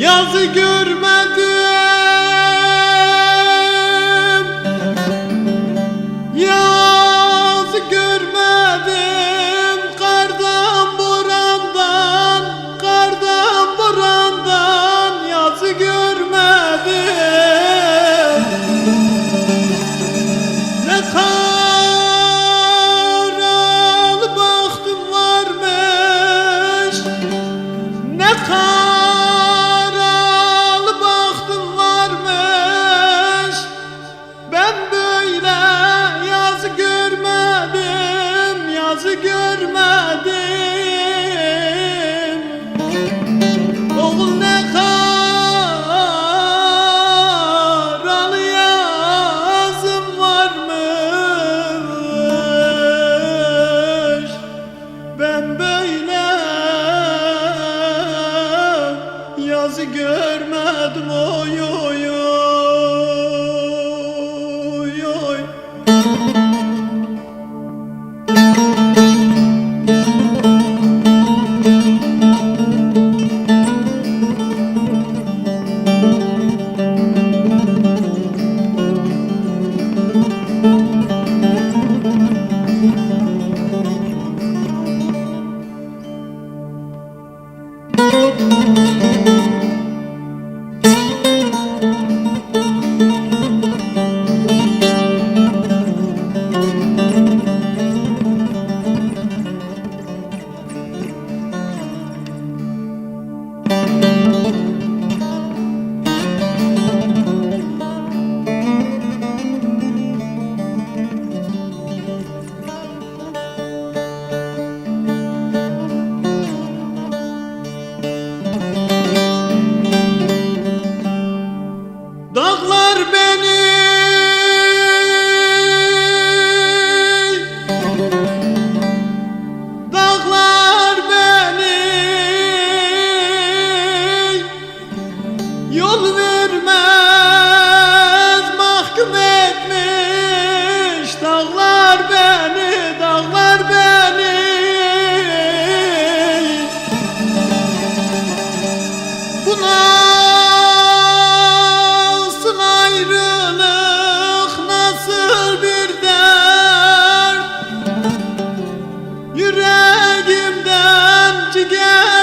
Yazı görmedim, yazı görmedim. Kardan borandan, kardan borandan yazı görmedim. Ne karalı bahtım varmış, ne görmedim. Oğul ne karalı yazım varmış. Ben böyle yazı görmedim. Oy oy oy oy. Dağlar beni, dağlar beni yol vermez mahkum etmiş. Dağlar beni, dağlar beni buna ayrılık nasıl bir dert, yüreğimden ciğer